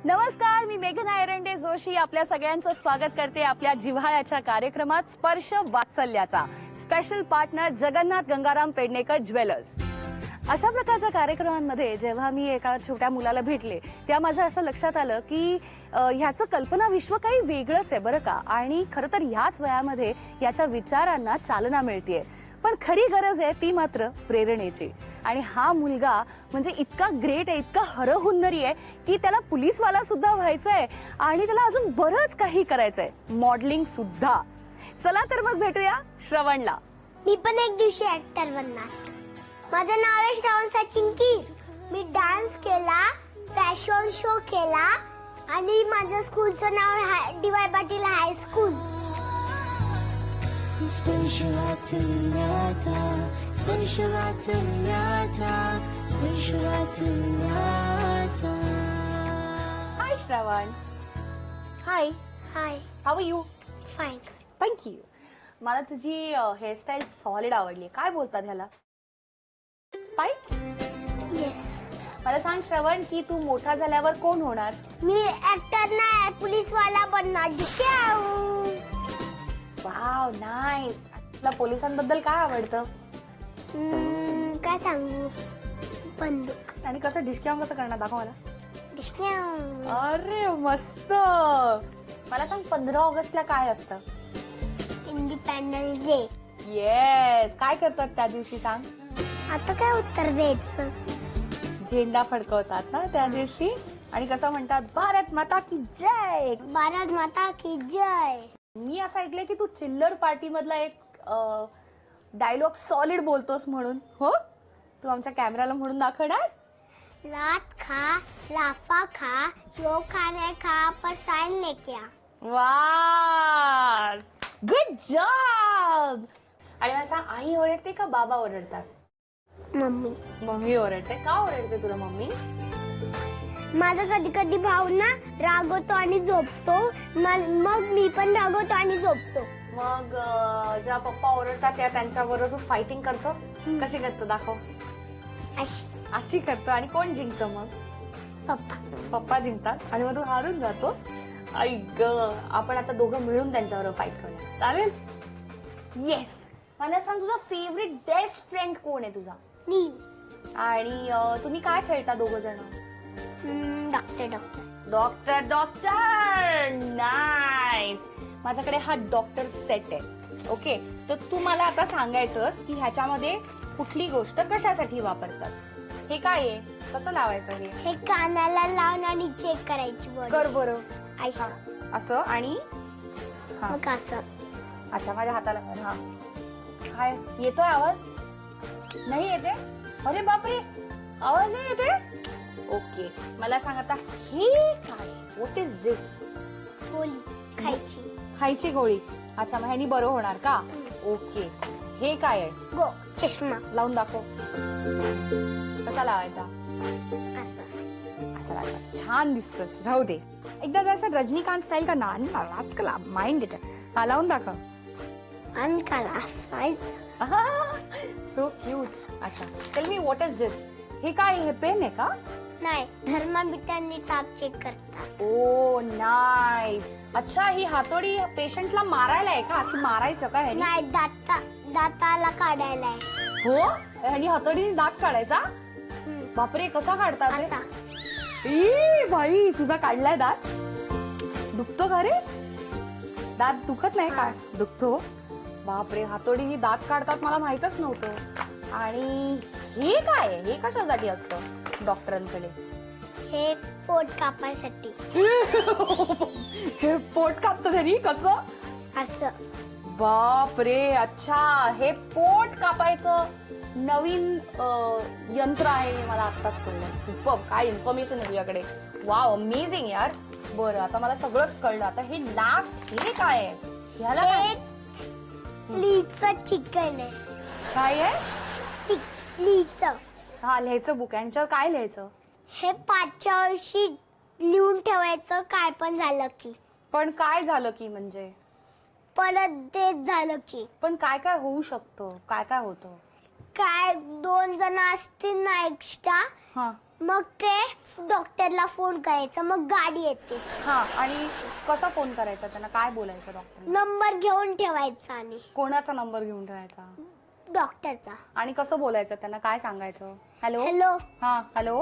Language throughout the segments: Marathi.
नमस्कार, मी मेघना एरंडे जोशी आपल्या सगळ्यांचं स्वागत करते आपल्या जिव्हाळ्याच्या कार्यक्रमात स्पर्श वात्सल्याचा. Special partner Jagannath Gangaram Pednekar jewellers. अशा प्रकारच्या कार्यक्रमांमध्ये जेव्हा मी एका छोट्या मुलाला भेटले तेव्हा माझ्या असं लक्षात आलं की ह्याचं कल्पना विश्व काही वेगळंच आहे बरं का. आणि खरं तर ह्याच वयामध्ये याच्या विचारांना चालना मिळतेय. पण खरी गरज आहे ती मात्र प्रेरणेची. आणि हा मुलगा म्हणजे इतका ग्रेट आहे, इतका हरहुन्नरी आहे की त्याला पोलीसवाला सुद्धा व्हायचंय आणि त्याला अजून बरंच काही करायचंय, मॉडेलिंग सुद्धा. चला तर मग भेटूया श्रवणला. मी पण एक दिवशी ऍक्टर बनणार. माझं नाव आहे श्रवण सचिन कीर. मी डान्स केला, फॅशन शो केला आणि माझ्या स्कूलचं नाव D Y. Patil high school. Hi Shravan. Hi hi. How are you? Fine. Thank you. मला तुझी हेअरस्टाईल सॉलिड आवडली. काय बोलतात ह्याला? स्पाइक्स? येस. मला सांग श्रवण की तू मोठा झाल्यावर कोण होणार? मी ऍक्टर नाही, पोलीसवाला बनणार. Wow, nice. तुला पोलिसांबद्दल काय आवडतं? काय सांगू? बंदूक. आणि कसं डिस्काउंट कसं करणार दाखव मला. डिस्काउंट. अरे मस्त. मला सांग 15 ऑगस्टला काय असतं? Independence day. येस. काय करतात त्या दिवशी सांग? आता काय उत्तर द्यायचं? झेंडा फडकवतात ना त्या दिवशी. आणि कसं म्हणतात, भारत माता की जय. भारत माता की जय. मी असं ऐकलंय की तू चिल्लर पार्टी मधला एक डायलॉग सॉलिड बोलतोस म्हणून. हो, तू आमच्या कॅमेराला म्हणून दाखवणार? लात खा, लाफा खा, जो खाने खा, पर साइन लेके आ. वाह, गुड जॉब. आणि मला सांग, आई ओरडते का बाबा ओरडतात? मम्मी. मम्मी ओरडते. का ओरडते तुला मम्मी? माझा कधी कधी भाऊ ना रागवतो आणि झोपतो, मग मी पण रागवतो आणि झोपतो. मग जेव्हा पप्पा ओरडतात त्या त्यांच्याबरोबर तू फायटिंग करतो? कशी करतो दाखव. अशी. अशी करतो. आणि कोण जिंकतो मग? पप्पा. पप्पा जिंकतात आणि मग तू हारून जातो. आई ग. आपण आता दोघं मिळून त्यांच्याबरोबर फाईट करूया, चालेल? येस. मला सांग, तुझा फेवरेट बेस्ट फ्रेंड कोण आहे तुझा? मी. आणि तुम्ही काय खेळता दोघं जण? डॉक्टर. डॉक्टर. नाईस. माझ्याकडे हा डॉक्टर सेट आहे. ओके, तर तू मला आता सांगायचंस की ह्याच्यामध्ये कुठली गोष्ट कशासाठी वापरतात. हे काय आहे, कसं लावायचं? हे कानाला लावून आणि चेक करायची. कर बरं. असं आणि मग असं. अच्छा, माझ्या हाताला. हा, काय येतोय आवाज? नाही येते? अरे बापरे, आवाज नाही येते. ओके, मला सांग आता, हे काय? व्हॉट इज दिस? गोळी खायची. खायची गोळी. अच्छा, मग ह्यानी बरं होणार का? ओके. हे काय आहे? चष्मा. लावून दाखव. कसा लावायचा? असं. असं लावायचा. छान दिसतस. राहू दे. एकदा जसं रजनीकांत स्टाईल का ना माइंड येते. हा, लावून दाखव. आणि काला असायचं. So cute. अच्छा, टेल मी, व्हॉट इज दिस? हे काय? हे पेन आहे का? नाही, थर्मामीटरने ताप चेक करतात. ओ नाईस. अच्छा, ही हातोडी पेशंटला मारायला आहे का? अशी मारायचं का ह्यानी? नाही, दाताला काढायला आहे. हो, ह्यानी हातोडीने दात काढायचा? बापरे, कसा काढतात? असा. भाई, तुझा काढलाय दात? दुखतो का रे? दात दुखत नाही का? दुखतो. बापरे, हातोडीने दात काढतात, मला माहितच नव्हतं. आणि हे काय आहे? हे कशासाठी असतं डॉक्टरांकडे? हे पोट कापायसाठी. हे पोट कापतं घरी? कसं? असं. बापरे. अच्छा, हे पोट कापायचं नवीन यंत्र आहे हे मला आत्ताच कळलं. सुपर. काय इन्फॉर्मेशन आहे तुझ्याकडे. वाव, अमेझिंग यार. बरं, आता मला सगळंच कळलं. आता हे लास्ट हे काय आहे? ह्याला काय? लीचं चिकन आहे. काय आहे? लीचं. हा, लिहायचं बुक आहे. ह्याच्यावर काय लिहायचं? हे 5च्या वर्षी लिहून ठेवायचं, काय पण झालं की. पण काय झालं की म्हणजे? परत तेच झालं की. पण काय काय होऊ शकतं? काय काय होतं? काय 2 जण असतील ना एक्स्ट्रा, मग ते डॉक्टरला फोन करायचा, मग गाडी येते. हा, आणि कसा फोन करायचा त्यांना, काय बोलायचं डॉक्टर? नंबर घेऊन ठेवायचा आणि कोणाचा नंबर घेऊन ठेवायचा? डॉक्टरचा. आणि कसं बोलायचं त्यांना, काय सांगायचं? हॅलो. हॅलो, हा, हॅलो.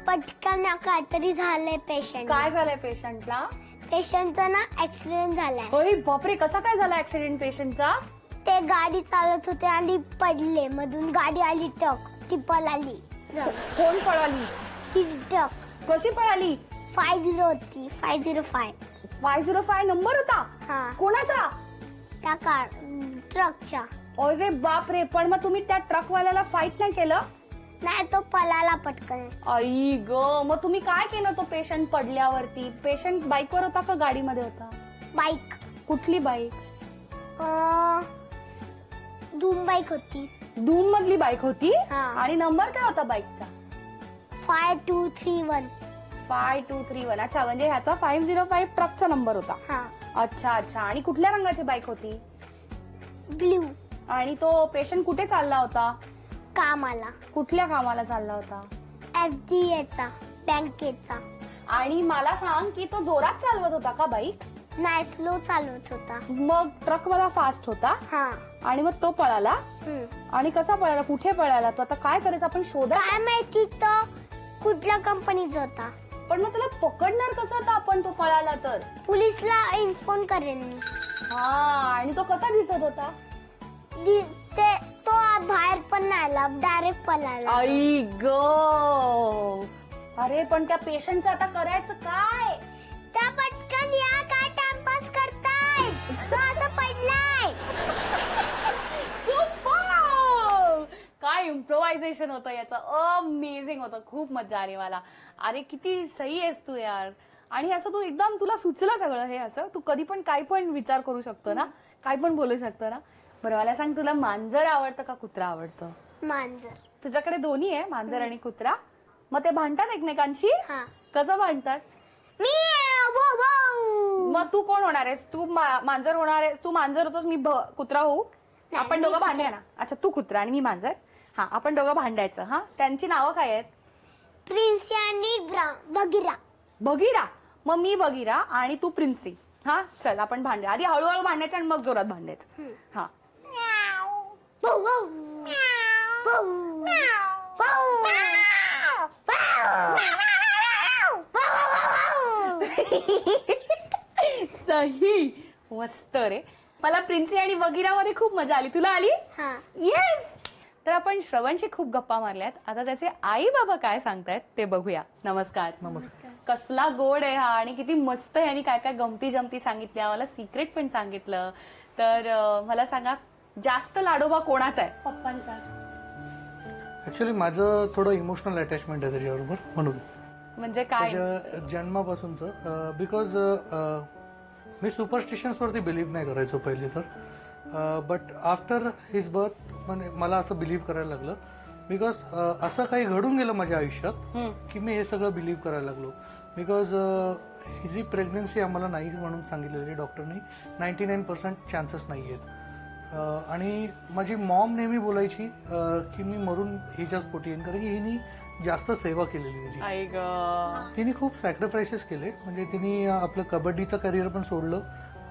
पटकन काहीतरी झालंय पेशंट. काय झालंय पेशंटला? पेशंटचा ना ऍक्सिडेंट झालाय. अरे बापरे, कसा काय झाला ऍक्सिडेंट पेशंटचा? ते गाडी चालत होते आणि पडले, मधून गाडी आली, ट्रक, ती पळाली. कोण पळाली? ती ट्रक कशी पळाली? 50 होती, 505. 505 नंबर होता? हा, कोणाचा? त्या कार ट्रकच्या. अरे बापरे, पण मग तुम्ही त्या ट्रकवाल्याला फाईट नाही केलं? नाही, तो पळाला पटकन. आई ग, मग तुम्ही काय केलं? तो पेशंट पडल्यावरती पेशंट बाईकवर होता का गाडीमध्ये होता? बाईक. कुठली बाईक? धूम बाईक होती. धूम मधली बाईक होती? हा. आणि नंबर काय होता बाईकचा? 5231. 5231. अच्छा, म्हणजे ह्याचा 505 ट्रकचा नंबर होता. हा, अच्छा अच्छा. आणि कुठल्या रंगाची बाईक होती? ब्ल्यू. आणि तो पेशंट कुठे चालला होता? कामाला. कुठल्या कामाला चालला होता? SDA चा, बँकेचा. आणि मला सांग की तो जोरात चालवत होता का बाईक? नाही, स्लो चालवत होता. मग ट्रक मला फास्ट होता हा. आणि मग तो पळाला. हम्म. आणि कसा पळाला, कुठे पळाला तो? आता काय करायचं आपण, शोधा. काय माहिती तो कुठल्या कंपनीचा होता. पण मग त्याला पकडणार कसं आता आपण, तो पळाला तर? पोलिसला इन्फॉर्म करेन मी. हा, आणि तो कसा दिसत होता? तो बाहेर पण नाही आला, डायरेक्ट पळाला. आई ग. अरे पण त्या पेशंटचं आता करायचं काय? त्या पटकन या, काय टाइमपास करताय? तो असं पडलाय. सुपर! काय इम्प्रोव्हायझेशन होतं याचं, अमेझिंग होतं, खूप मजा आली मला. अरे किती सही आहेस तू यार. आणि असं तू एकदम, तुला सुचलं सगळं हे असं, तू कधी पण काय पण विचार करू शकतो ना, काय पण बोलू शकतो ना. बरं मला सांग, तुला मांजर आवडतं का कुत्रा आवडतं? मांजर. तुझ्याकडे दोन्ही आहे, मांजर आणि कुत्रा. मग ते भांडतात एकमेकांशी? हा. कसं भांडतात? मी मग तू कोण होणार आहेस? तू मांजर होणार आहे? तू मांजर होतोस, मी कुत्रा होऊ? नाही, आपण मी दोघं कुत्रा. भांडूया ना. अच्छा, तू कुत्रा आणि मी मांजर. हा, आपण दोघं भांडायचं. हा, त्यांची नावं काय आहेत? प्रिन्सी आणि बगिरा. बगीरा. मग मी बगीरा आणि तू प्रिन्सी. हा, चल आपण भांडूया. आधी हळूहळू भांडायचं आणि मग जोरात भांडायचं. हा. भाऊ, भाऊ. भाऊ. भाऊ. सही. मस्त रे. मला प्रिन्सी आणि बगीरामध्ये खूप मजा आली. तुला आली? हा. येस. तर आपण श्रवणशी खूप गप्पा मारल्यात. आता त्याचे आई बाबा काय सांगतायत ते बघूया. नमस्कार. नमस्कार. कसला गोड आहे हा, आणि किती मस्त आहे. आणि काय काय गमती जमती सांगितल्या, मला सिक्रेट पण सांगितलं. तर मला सांगा, जास्त लाडोबा कोणाचा आहे? पप्पांचा. ऍक्च्युली माझं थोडं इमोशनल अटॅचमेंट आहे त्याच्याबरोबर, म्हणून. म्हणजे काय? त्याच्या जन्मापासूनचं. बिकॉज मी सुपरस्टिशन्सवरती बिलीव्ह नाही करायचो पहिले तर. बट आफ्टर हिज बर्थ म्हणजे मला असं बिलीव्ह करायला लागलं. बिकॉज असं काही घडून गेलं माझ्या आयुष्यात की मी हे सगळं बिलीव्ह करायला लागलो. बिकॉज ही जी प्रेग्नन्सी आम्हाला नाही म्हणून सांगितलेली डॉक्टरनी, 99% चान्सेस नाही आहेत. आणि माझी मॉम नेहमी बोलायची की मी मरून हिच्याच पोटी येईन, कारण की हिने जास्त सेवा केलेली माझी. आई ग. तिने खूप सॅक्रिफायसेस केले. म्हणजे तिने आपलं कबड्डीचं करिअर पण सोडलं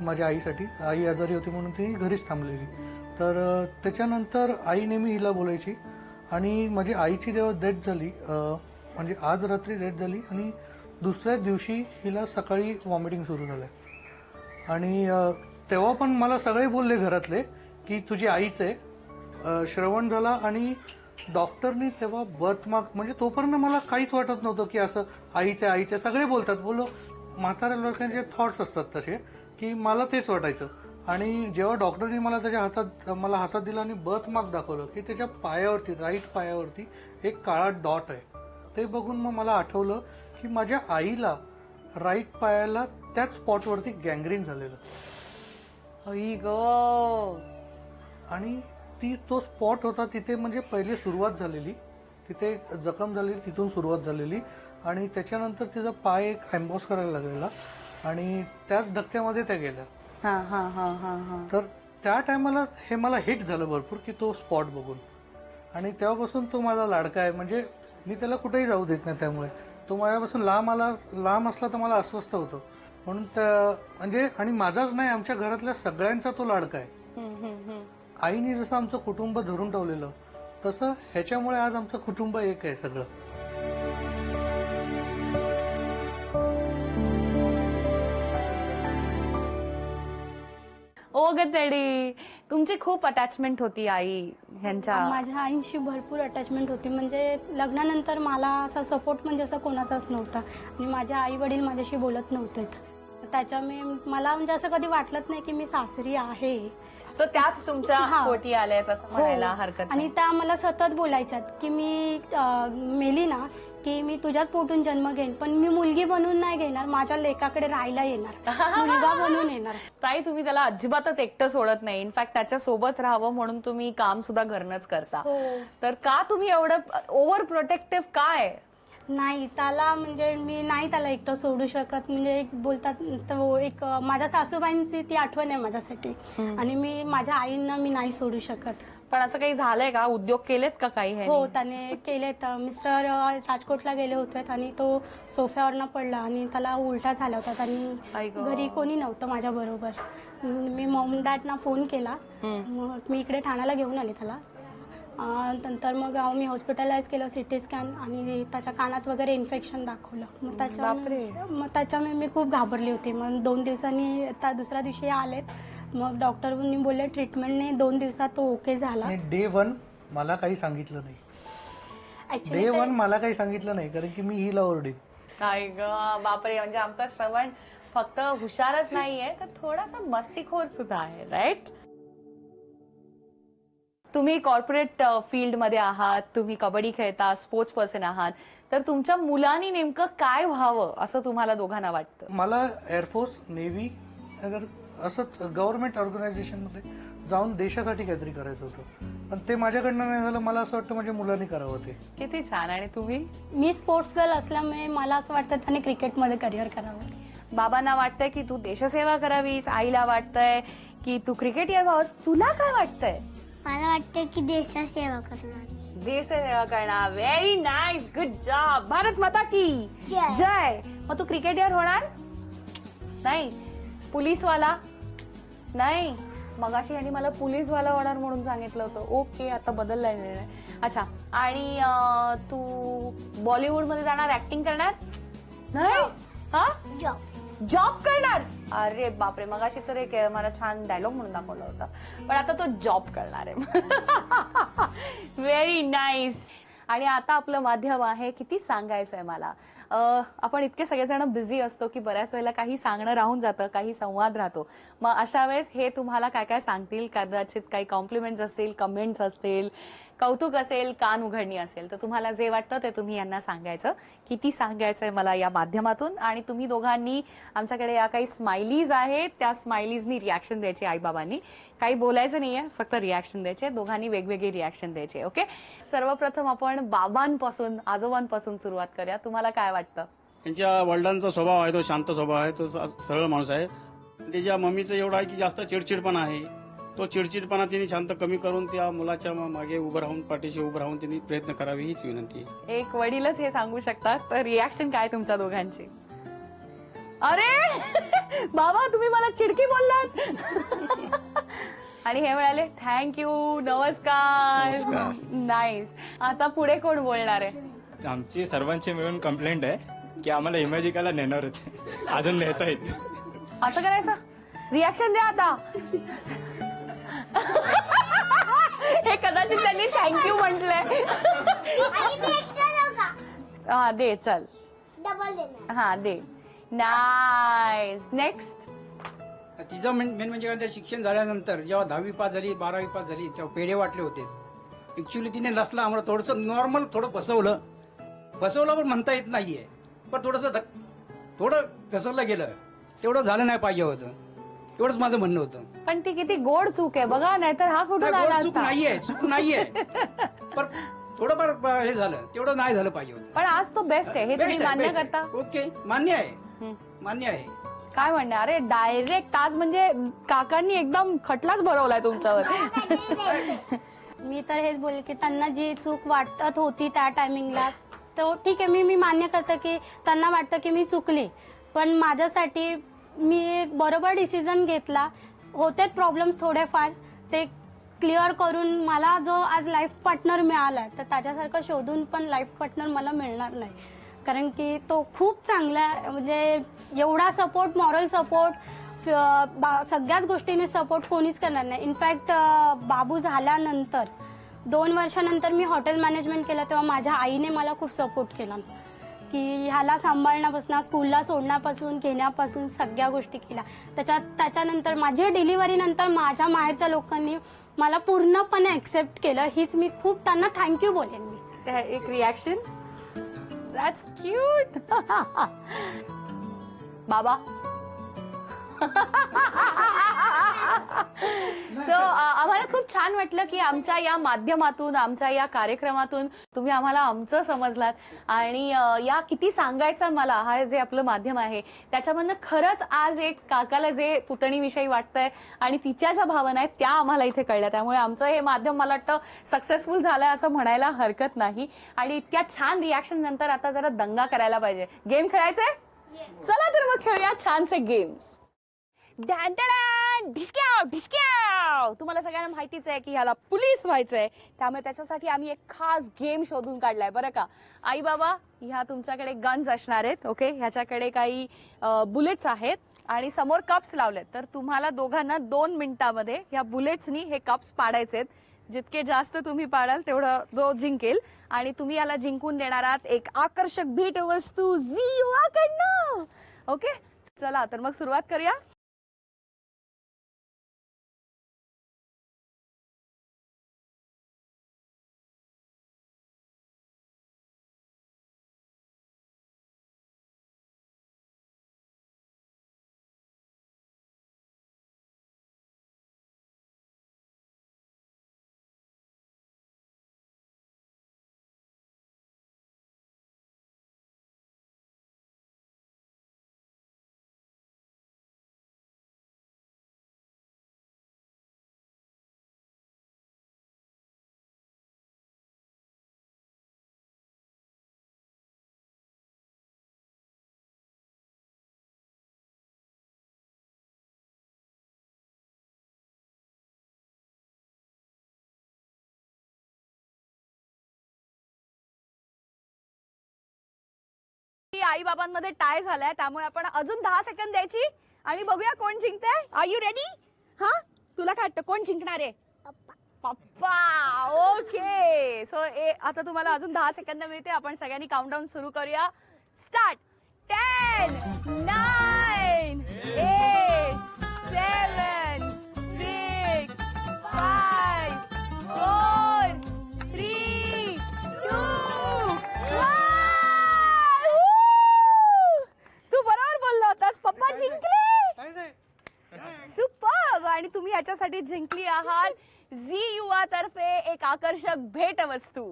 माझ्या आईसाठी. आई आजारी होती म्हणून ती घरीच थांबलेली. तर त्याच्यानंतर आई नेहमी हिला बोलायची. आणि माझी आईची जेव्हा डेथ झाली, म्हणजे आज रात्री डेथ झाली, आणि दुसऱ्याच दिवशी हिला सकाळी वॉमिटिंग सुरू झालं. आणि तेव्हा पण मला सगळे बोलले घरातले की तुझी आईच आहे. श्रवण झाला आणि डॉक्टरनी तेव्हा बर्थ मार्क, म्हणजे तोपर्यंत मला काहीच वाटत नव्हतं की असं आईचे सगळे बोलतात. बोलो, म्हाताऱ्या लोकांचे थॉट्स असतात तसे, की मला तेच वाटायचं. आणि जेव्हा डॉक्टरनी मला हातात दिला आणि बर्थ मार्क दाखवलं की त्याच्या पायावरती, राईट पायावरती एक काळा डॉट आहे, ते बघून मग मला आठवलं की माझ्या आईला राईट पायाला त्याच स्पॉटवरती गँग्रीन झालेलं. आई ग. आणि तो स्पॉट होता तिथे, म्हणजे पहिले सुरुवात झालेली, तिथे जखम झालेली, तिथून सुरुवात झालेली. आणि त्याच्यानंतर तिचा पाय एक एम्बॉस करायला लागलेला आणि त्याच धक्क्यामध्ये त्या गेल्या. तर त्या टायमाला हे मला हिट झालं भरपूर की तो स्पॉट बघून. आणि तेव्हापासून तो माझा लाडका आहे. म्हणजे मी त्याला कुठेही जाऊ देत नाही. त्यामुळे तो माझ्यापासून लांब असला तर मला अस्वस्थ होतो. म्हणून म्हणजे आणि माझाच नाही, आमच्या घरातल्या सगळ्यांचा तो लाडका आहे. आईने जसं आमचं कुटुंब धरून ठेवलेलं तसं ह्याच्यामुळे आज आमचं कुटुंब एक आहे सगळं. ओ गतडी, तुमची खूप अटॅचमेंट होती आई ह्यांच्या. माझ्या आईशी भरपूर अटॅचमेंट होती. म्हणजे लग्नानंतर मला असा सपोर्ट म्हणजे असं कोणाचाच नव्हता आणि माझे आई वडील माझ्याशी बोलत नव्हते. त्याच्यामुळे मला म्हणजे असं कधी वाटलंच नाही की मी सासरी आहे. सो त्याच तुमच्या पोटी आल्या असं म्हणायला हरकत नाही. आणि त्या मला सतत बोलायच्यात की मी मेली ना की मी तुझ्याच पोटून जन्म घेईन, पण मी मुलगी बनून नाही घेणार, माझ्या लेकाकडे राहायला येणार, मुलगा बनून येणार. ताई तुम्ही त्याला अजिबातच एकटं सोडत नाही. इनफॅक्ट त्याच्या सोबत राहावं म्हणून तुम्ही काम सुद्धा घरनच करता. तर का तुम्ही एवढं ओव्हर प्रोटेक्टिव्ह काय? नाही, त्याला म्हणजे मी नाही त्याला एकटं सोडू शकत. म्हणजे एक बोलतात तो एक माझ्या सासूबाईंची ती आठवण आहे माझ्यासाठी आणि मी माझ्या आईंना मी नाही सोडू शकत. पण असं काही झालंय का? उद्योग केलेत का काही? हो, त्याने केलेत. मिस्टर राजकोटला गेले होते आणि तो सोफ्यावरनं पडला आणि त्याला उलटा झाला होता आणि घरी कोणी नव्हतं माझ्या बरोबर. मी मॉम डॅडना फोन केला. मग मी इकडे ठाण्याला घेऊन आले त्याला. नंतर मग मी हॉस्पिटलाइज केलं, सिटी स्कॅन, आणि त्याच्या कानात वगैरे इन्फेक्शन दाखवलं. मग त्याच्यामुळे मी खूप घाबरली होती. मग 2 दिवसांनी दुसऱ्या दिवशी आलेत. मग डॉक्टरांनी बोलले ट्रीटमेंटने 2 दिवसात तो ओके झाला. डे 1 मला काही सांगितलं नाही. डे 1 मला काही सांगितलं नाही कारण की मी हिला ओरडीन. काय ग बापरे. म्हणजे आमचा श्रवण फक्त हुशारच नाहीये तर थोडासा मस्तीखोर सुद्धा आहे, राईट? तुम्ही कॉर्पोरेट फील्ड मध्ये आहात, तुम्ही कबड्डी खेळता, स्पोर्ट्स पर्सन आहात, तर तुमच्या मुलांनी नेमकं काय व्हावं असं तुम्हाला दोघांना वाटतं? मला एअरफोर्स, नेव्ही, अगर असंच गव्हर्नमेंट ऑर्गनायझेशन मध्ये जाऊन देशासाठी काहीतरी करायचं होतं, पण ते माझ्याकडनं नाही झालं. मला असं वाटतं माझ्या मुलांनी करावं ते. किती छान. आणि तुम्ही? मी स्पोर्ट्स गर्ल असल्यामुळे मला असं वाटतं त्याने क्रिकेटमध्ये करिअर करावं. बाबांना वाटतंय की तू देशसेवा करावीस, आईला वाटतंय की तू क्रिकेटर व्हावंस. तुला काय वाटतंय? मला वाटतं की देशाची सेवा करणार. देशसेवा करणार. Very nice, good job. Bharat माता की जय. मग तू क्रिकेटर होणार नाही? पोलीसवाला नाही? मगाशी यांनी मला पोलीसवाला होणार म्हणून सांगितलं होतं. ओके, आता बदललाय निर्णय. अच्छा. आणि तू बॉलिवूड मध्ये जाणार, ऍक्टिंग करणार नाही? हा, जॉब करणार. अरे बापरे, मगाशी तर एक मला छान डायलॉग म्हणून दाखवला होता, पण आता तो जॉब करणार आहे. Very nice. आणि आता आपलं माध्यम आहे, किती सांगायचंय मला. आपण इतके सगळेजण बिझी असतो की बऱ्याच वेळेला काही सांगणं राहून जातं, काही संवाद राहतो. मग अशा वेळेस हे तुम्हाला काय काय सांगतील, कदाचित काही कॉम्प्लिमेंट्स असतील, कमेंट्स असतील, कौतुक असेल, कान उघडणी असेल, तर तुम्हाला जे वाटतं ते तुम्ही यांना सांगायचं. किती सांगायचंय मला या माध्यमातून. आणि तुम्ही दोघांनी, आमच्याकडे या काही स्माइलीज आहेत, त्या स्माइलीजनी रिॲक्शन द्यायची. आईबाबांनी काही बोलायचं नाहीये, फक्त रिॲक्शन द्यायचे. दोघांनी वेगवेगळे रिॲक्शन द्यायचे. ओके, सर्वप्रथम आपण बाबांपासून, आजोबांपासून सुरुवात करूया. तुम्हाला काय वाटतं? त्यांच्या वडिलांचा स्वभाव आहे, तो शांत स्वभाव आहे, तो सरळ माणूस आहे. त्याच्या मम्मीचं एवढं आहे की जास्त चिडचिडपणा आहे. तो चिडचिडपणा तिने शांत कमी करून त्या मुलाच्या मागे उभं राहून, पाठीशी उभं राहून तिने प्रयत्न करावे, हीच विनंती आहे. एक वडीलच हे सांगू शकतात. तर रिॲक्शन काय तुमच्या दोघांची? अरे बाबा, तुम्ही मला चिडकी बोललात. आणि हे म्हणाले थँक्यू, नमस्कार. नाईस. आता पुढे कोण बोलणार आहे? आमची सर्वांची मिळून कंप्लेंट आहे की आम्हाला इमॅजिकाला नेणार होते, अजून नेता येत. असं करायचं? रिॲक्शन द्या आता. हे कदाचित त्यांनी थँक्यू म्हटलंय. हा दे, चल. डबल देणार. हा दे. नाईस. नेक्स्ट. तिचं मेन म्हणजे काय, शिक्षण झाल्यानंतर जेव्हा 10वी पास झाली, 12वी पास झाली, तेव्हा पेढे वाटले होते. ऍक्च्युली तिने लसला आम्हाला थोडंसं नॉर्मल थोडं बसवलं पण म्हणता येत नाहीये, पण थोडं घसरलं गेलं. तेवढं झालं नाही पाहिजे होतं, एवढंच माझं म्हणणं होतं. पण ती किती गोड चूक आहे बघा, नाहीतर हा कुठून आला चूक असता? नाहीये पण थोडंफार हे झालं, तेवढं नाही झालं पाहिजे होतं. पण आज तो बेस्ट आहे, हे तुम्ही मान्य करता? ओके, मान्य आहे. काय म्हणणे? अरे डायरेक्ट आज म्हणजे काकांनी एकदम खटलाच भरवलाय तुमच्यावर. मी तर हेच बोलेल की त्यांना जी चूक वाटत होती त्या टायमिंगला तो ठीक आहे, मी मान्य करते की त्यांना वाटतं की मी चुकली, पण माझ्यासाठी मी एक बरोबर डिसिजन घेतला. होते प्रॉब्लेम्स थोडेफार, ते क्लिअर करून मला जो आज लाईफ पार्टनर मिळाला तर त्याच्यासारखं शोधून पण लाईफ पार्टनर मला मिळणार नाही. कारण की तो खूप चांगला आहे, म्हणजे एवढा सपोर्ट, मॉरल सपोर्ट, सगळ्याच गोष्टीने सपोर्ट कोणीच करणार नाही. इनफॅक्ट बाबू झाल्यानंतर 2 वर्षानंतर मी हॉटेल मॅनेजमेंट केलं तेव्हा माझ्या आईने मला खूप सपोर्ट केला की ह्याला सांभाळण्यापासून, स्कूलला सोडण्यापासून, घेण्यापासून सगळ्या गोष्टी केल्या. त्याच्यानंतर माझ्या डिलिव्हरीनंतर माझ्या माहेरच्या लोकांनी मला पूर्णपणे ऍक्सेप्ट केलं. हीच मी खूप त्यांना थँक्यू बोलेन मी. एक रिॲक्शन, दॅट्स क्यूट. बाबा सो आम्हाला खूप छान वाटलं की आमच्या या माध्यमातून, आमच्या या कार्यक्रमातून तुम्ही आम्हाला आमचं समजलात. आणि या किती सांगायचं मला, हा जे आपलं माध्यम आहे त्याच्यामधनं खरंच आज एक काकाला जे पुतणीविषयी वाटतंय आणि तिच्या ज्या भावना आहेत त्या आम्हाला इथे कळल्या. त्यामुळे आमचं हे माध्यम मला वाटतं सक्सेसफुल झालंय असं म्हणायला हरकत नाही. आणि इतक्या छान रिॲक्शन नंतर आता जरा दंगा करायला पाहिजे. गेम खेळायचंय? चला तर मग खेळूया छानसे गेम्स. ढिसक्याव ढिसक्याव. तुम्हाला सगळ्यांना माहितीच आहे की ह्याला पोलीस व्हायचंय, त्यामुळे त्याच्यासाठी आम्ही एक खास गेम शोधून काढलाय बरं का. आई बाबा, ह्या तुमच्याकडे गन्स असणार आहेत. ओके, ह्याच्याकडे काही बुलेट्स आहेत आणि समोर कप्स लावलेत. तर तुम्हाला दोघांना 2 मिनिटांमध्ये ह्या बुलेट्सनी हे कप्स पाडायचे. जितके जास्त तुम्ही पाडाल तेवढं जो जिंकेल. आणि तुम्ही याला जिंकून देणार आहात एक आकर्षक भेटवस्तू झीयुआकडनं. ओके, चला तर मग सुरुवात करूया. आई बाबांमध्ये टाय झालाय, त्यामुळे आपण अजून 10 सेकंद द्यायची आणि बघूया कोण जिंकतंय. R you ready? हा, तुला काय वाटतं कोण जिंकणार आहे? पप्पा. ओके, सो आता तुम्हाला अजून 10 सेकंद मिळते. आपण सगळ्यांनी काउंटडाऊन सुरू करूया. स्टार्ट. 10, 9, 8, 7, 6, 5, 4, 3, 2, 1. तू बरोबर बोलला होतास, पप्पा जिंकले. सुपर. आणि तुम्ही याच्यासाठी जिंकली आहात झीयुआ तर्फे एक आकर्षक भेटवस्तू.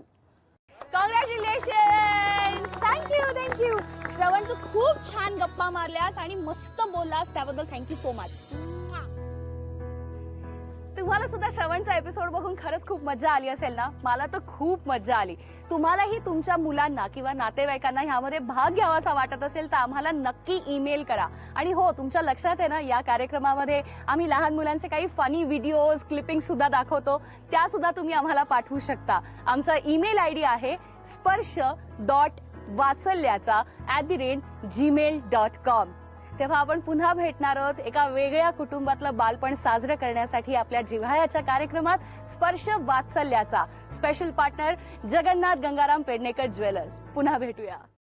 कॉंग्रॅच्युलेशन. Thank you thank you. श्रवण, तू खूप छान गप्पा मारल्यास आणि मस्त बोललास, त्याबद्दल थँक्यू सो मच. तुम्हाला सुद्धा श्रवणचा एपिसोड बघून खरंच खूप मजा आली असेल ना? मला तर खूप मजा आली. तुम्हालाही तुमच्या मुलांना किंवा नातेवाईकांना ह्यामध्ये भाग घ्यावासा वाटत असेल तर आम्हाला नक्की ईमेल करा. आणि हो, तुमच्या लक्षात आहे ना, या कार्यक्रमामध्ये आम्ही लहान मुलांचे काही फनी व्हिडिओज, क्लिपिंग सुद्धा दाखवतो. त्या सुद्धा तुम्ही आम्हाला पाठवू शकता. आमचा ईमेल आयडी आहे sparsh.vatsalyacha@gmail.com. तेव्हा आपण पुन्हा भेटणार आहोत एका वेगळ्या कुटुंबातलं बालपण साजरं करण्यासाठी आपल्या जिव्हाळ्याच्या कार्यक्रमात. स्पर्श वात्सल्याचा special partner Jagannath Gangaram Pednekar jewellers. पुन्हा भेटूया.